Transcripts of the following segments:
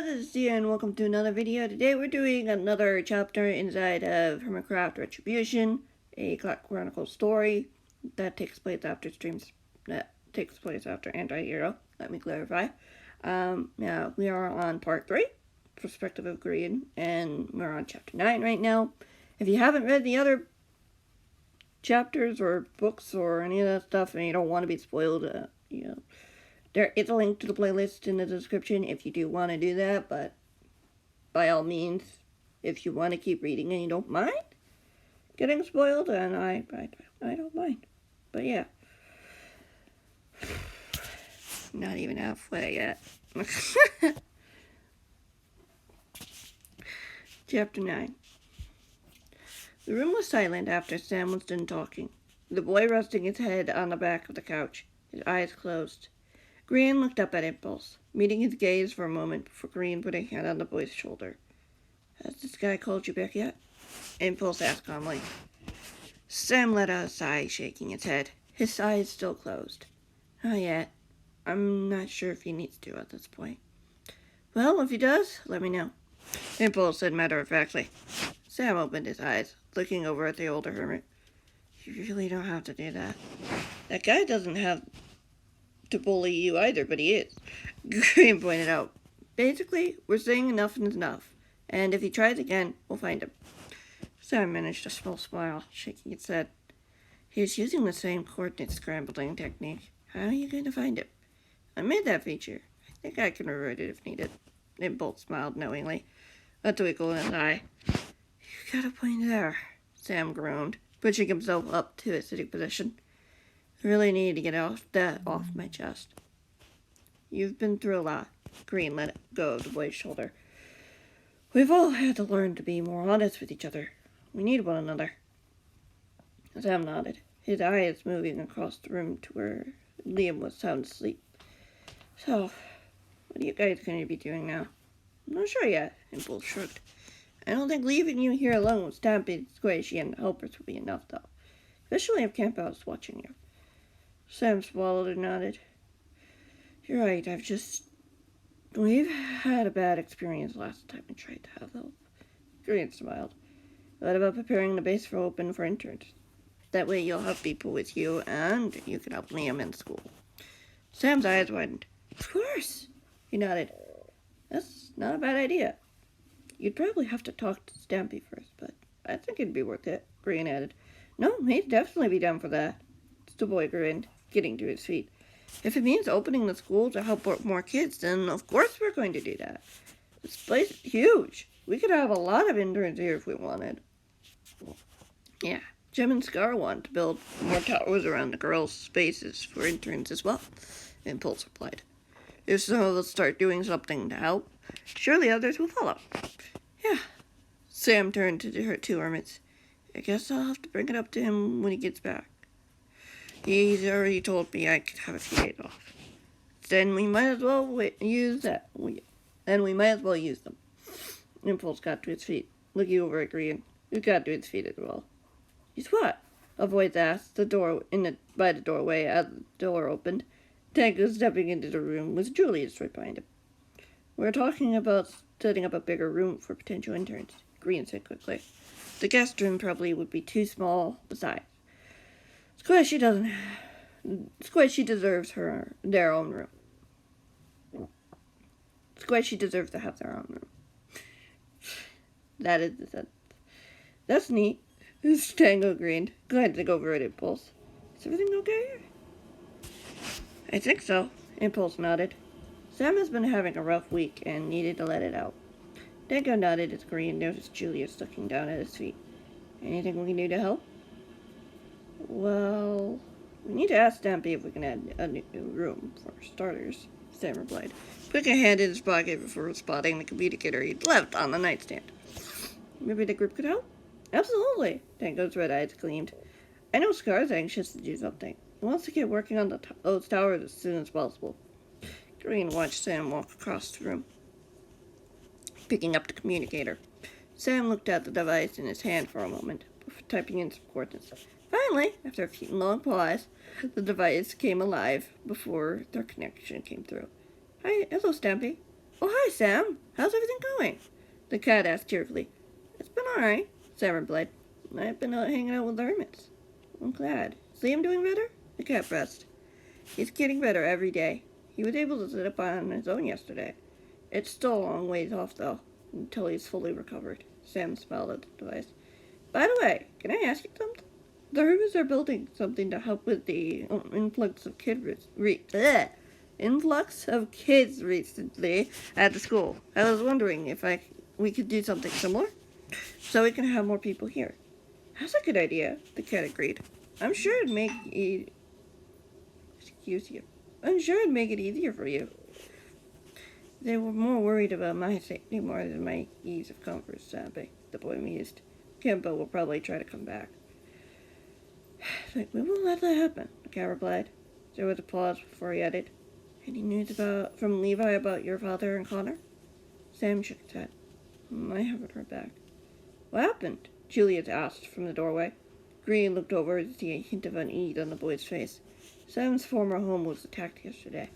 this is Dia and welcome to another video. Today we're doing another chapter inside of Hermitcraft Retribution, a Clockwork Chronicles story that takes place after Anti-Hero. Let me clarify. Now we are on part 3, Perspective of Grian, and we're on chapter 9 right now. If you haven't read the other chapters or books or any of that stuff and you don't want to be spoiled, there is a link to the playlist in the description if you do want to do that, but by all means, if you want to keep reading and you don't mind getting spoiled, then I don't mind. But yeah. Not even halfway yet. Chapter 9. The room was silent after Sam was done talking, the boy resting his head on the back of the couch, his eyes closed. Grian looked up at Impulse, meeting his gaze for a moment before Grian put a hand on the boy's shoulder. "Has this guy called you back yet?" Impulse asked calmly. Sam let out a sigh, shaking his head, his eyes still closed. "Not yet. I'm not sure if he needs to at this point." "Well, if he does, let me know," Impulse said matter-of-factly. Sam opened his eyes, looking over at the older hermit. "You really don't have to do that. That guy doesn't have to bully you either, but he is," Grian pointed out. "Basically, we're saying enough is enough, and if he tries again, we'll find him." Sam managed a small smile, shaking his head. "He is using the same coordinate scrambling technique. How are you going to find him?" "I made that feature. I think I can revert it if needed." Impulse smiled knowingly, a twinkle in his eye. "You got a point there," Sam groaned, pushing himself up to a sitting position. "I really need to get that off my chest." "You've been through a lot." Grian let go of the boy's shoulder. "We've all had to learn to be more honest with each other. We need one another." Sam nodded, his eyes moving across the room to where Liam was sound asleep. "So, what are you guys going to be doing now?" "I'm not sure yet," Impulse shrugged. "I don't think leaving you here alone with Stampy, Squishy, and the helpers will be enough, though. Especially if Campbell's watching you." Sam swallowed and nodded. "You're right, we've had a bad experience last time I tried to have help." Grian smiled. "What about preparing the base for interns? That way you'll have people with you, and you can help Liam in school." Sam's eyes widened. "Of course," he nodded. "That's not a bad idea. You'd probably have to talk to Stampy first, but I think it'd be worth it," Grian added. "No, he'd definitely be down for that." The boy grinned, getting to his feet. "If it means opening the school to help more kids, then of course we're going to do that. This place is huge. We could have a lot of interns here if we wanted." "Yeah, Jim and Scar want to build more towers around the girls' spaces for interns as well," Impulse replied. "If some of us start doing something to help, surely others will follow." "Yeah." Sam turned to her two hermits. "I guess I'll have to bring it up to him when he gets back. He's already told me I could have a few days off. Then we might as well use them." Impulse got to his feet, looking over at Grian, who got to his feet as well. "Use what?" a voice asked by the doorway as the door opened. Tango, stepping into the room, was Julius right behind him. "We're talking about setting up a bigger room for potential interns," Grian said quickly. "The guest room probably would be too small besides. Squishy deserves their own room. Squishy deserves to have their own room." That is the sentence. "That's neat." Tango grinned, glancing over at Impulse. "Is everything okay?" "I think so," Impulse nodded. Sam has been having a rough week and needed to let it out. Tango nodded as Grian noticed Julius looking down at his feet. "Anything we can do to help?" "Well, we need to ask Stampy if we can add a new room for starters," Sam replied, putting a hand in his pocket before spotting the communicator he'd left on the nightstand. "Maybe the group could help?" "Absolutely," Tango's red eyes gleamed. "I know Scar's anxious to do something. He wants to get working on those towers as soon as possible." Grian watched Sam walk across the room, picking up the communicator. Sam looked at the device in his hand for a moment, before typing in some coordinates. Finally, after a few long pause, the device came alive before their connection came through. "Hi, hello, Stampy." Oh, hi, Sam. How's everything going? The cat asked cheerfully. It's been alright, Sam replied. I've been out hanging out with the hermits. I'm glad. Is Liam doing better? The cat pressed. He's getting better every day. He was able to sit up on his own yesterday. It's still a long ways off, though, until he's fully recovered. Sam smiled at the device. By the way, can I ask you something? The hermits are building something to help with the influx of kids recently at the school. I was wondering if we could do something similar, so we can have more people here. That's a good idea, the cat agreed. I'm sure it'd make it easier for you. They were more worried about my safety more than my ease of comfort, sadly, the boy mused. Campbell will probably try to come back. We won't let that happen, the cat replied. There was a pause before he added, Any news from Levi about your father and Connor? Sam shook his head. I haven't heard back. What happened? Juliet asked from the doorway. Grian looked over to see a hint of unease on the boy's face. Sam's former home was attacked yesterday.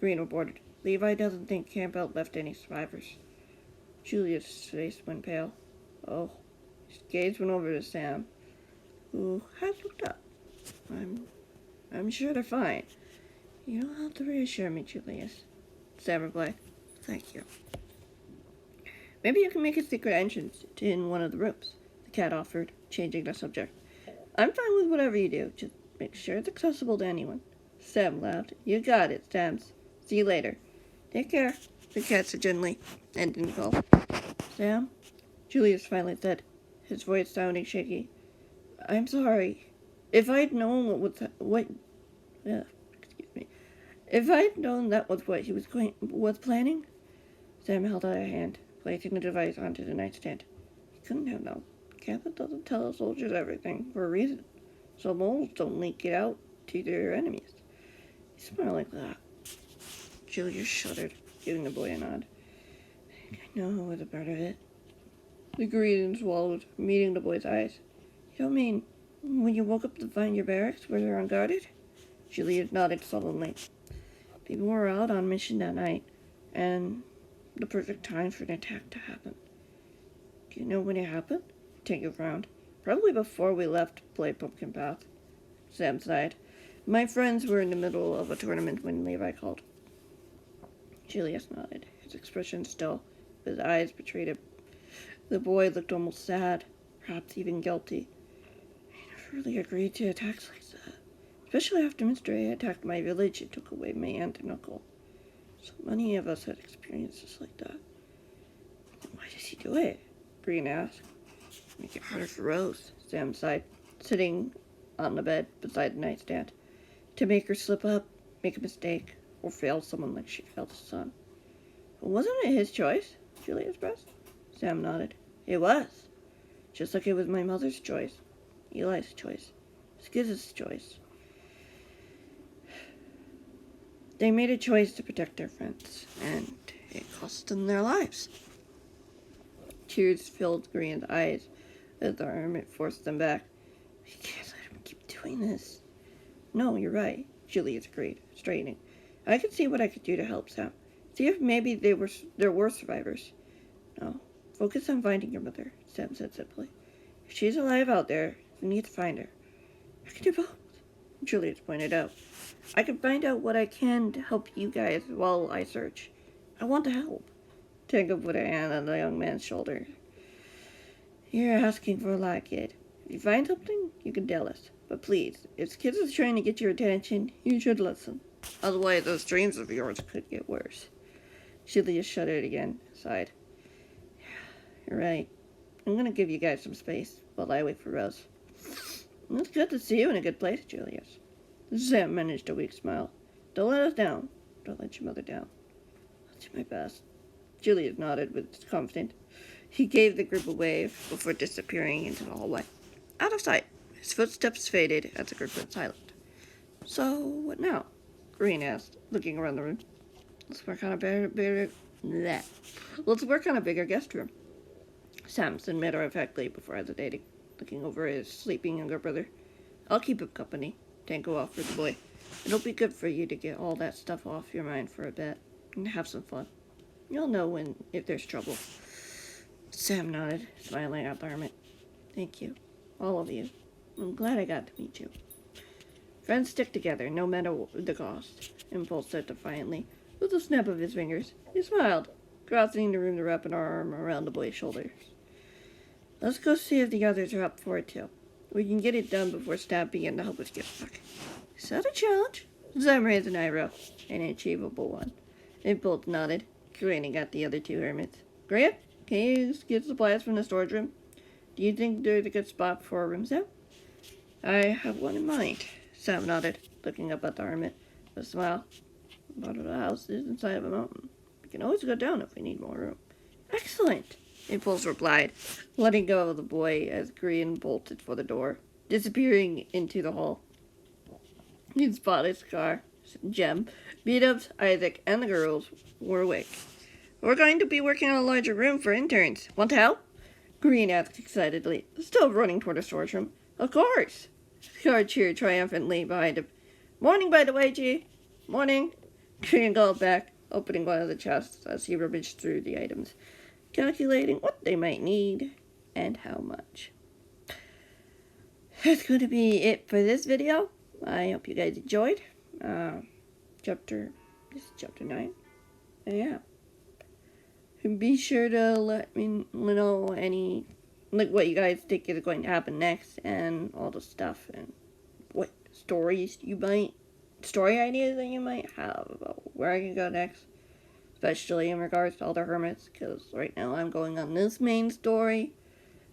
Grian reported. Levi doesn't think Campbell left any survivors. Juliet's face went pale. Oh. His gaze went over to Sam, who had looked up. I'm sure they're fine. You don't have to reassure me, Julius. Sam replied. Thank you. Maybe you can make a secret entrance in one of the rooms, the cat offered, changing the subject. I'm fine with whatever you do. Just make sure it's accessible to anyone. Sam laughed. You got it, Sams. See you later. Take care, the cat said gently, and didn't call. Sam? Julius finally said, his voice sounding shaky. I'm sorry. If I'd known If I'd known that was what he was planning. Sam held out a hand, placing the device onto the nightstand. He couldn't have known. Campbell doesn't tell the soldiers everything for a reason, so moles don't leak it out to their enemies. He smiled like that. Julius shuddered, giving the boy a nod. I know who was a part of it. The Grian swallowed, meeting the boy's eyes. You don't mean when you woke up to find your barracks where they're unguarded? Julius nodded sullenly. People were out on mission that night, and the perfect time for an attack to happen. Do you know when it happened? Tango frowned. Probably before we left to play Pumpkin Path. Sam sighed. My friends were in the middle of a tournament when Levi called. Julius nodded, his expression still, but his eyes betrayed it. The boy looked almost sad, perhaps even guilty. I never really agreed to attacks like that, especially after Mr. A attacked my village and took away my aunt and uncle. So many of us had experiences like that. Why does he do it? Grian asked. Make it harder for Rose, Sam sighed, sitting on the bed beside the nightstand. To make her slip up, make a mistake, or fail someone like she failed his son. But wasn't it his choice? Julius pressed. Sam nodded. It was. Just like it was my mother's choice. Eli's choice. Skiz's choice. They made a choice to protect their friends, and it cost them their lives. Tears filled Grian's eyes as the hermit forced them back. We can't let him keep doing this. No, you're right, Julius agreed, straightening. I could see what I could do to help Sam. See if maybe there were survivors. No, focus on finding your mother, Sam said simply. If she's alive out there, we need to find her. I can do both, Julius pointed out. I can find out what I can to help you guys while I search. I want to help. Tango put a hand on the young man's shoulder. You're asking for a lot, kid. If you find something, you can tell us. But please, if Skiz is trying to get your attention, you should listen. Otherwise, those dreams of yours could get worse. Julius shuddered again, sighed. Yeah, you're right. I'm gonna give you guys some space while I wait for Rose. It's good to see you in a good place, Julius. Sam managed a weak smile. Don't let us down. Don't let your mother down. I'll do my best. Julius nodded with confidence. He gave the group a wave before disappearing into the hallway. Out of sight, his footsteps faded as the group went silent. So, what now? Grian asked, looking around the room. Let's work on a bigger guest room. Sam said matter-of-factly before hesitating, looking over his sleeping younger brother. I'll keep him company, Tango offered the boy. It'll be good for you to get all that stuff off your mind for a bit, and have some fun. You'll know if there's trouble. Sam nodded, smiling at the hermit. Thank you. All of you. I'm glad I got to meet you. Friends stick together, no matter the cost, Impulse said defiantly. With a snap of his fingers, he smiled, crossing the room to wrap an arm around the boy's shoulders. Let's go see if the others are up for it, too. We can get it done before staff begin to help us get back. Is that a challenge? Sam raised an eyebrow. An achievable one. Impulse nodded, grinning at the other two hermits. Grian, can you get supplies from the storage room? Do you think there's a good spot for a room set? I have one in mind. Sam nodded, looking up at the hermit with a smile. Part of the house is inside of a mountain. We can always go down if we need more room. Excellent, Impulse replied, letting go of the boy as Grian bolted for the door, disappearing into the hall. He'd spotted Scar, Jem, Beat-Ups, Isaac, and the girls were awake. We're going to be working on a larger room for interns. Want to help? Grian asked excitedly, still running toward the storage room. Of course! Scar cheered triumphantly behind him. Morning, by the way, G. Morning. Grian called back, opening one of the chests as he rummaged through the items, calculating what they might need and how much. That's going to be it for this video. I hope you guys enjoyed. This is chapter 9. And yeah. And be sure to let me know what you guys think is going to happen next and all the stuff and what story ideas that you might have about where I can go next. Especially in regards to all the hermits, because right now I'm going on this main story.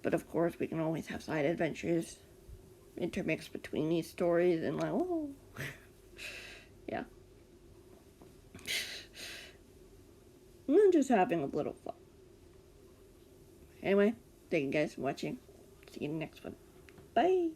But of course, we can always have side adventures intermixed between these stories and whoa. Yeah. I'm just having a little fun. Anyway, thank you guys for watching. See you in the next one. Bye.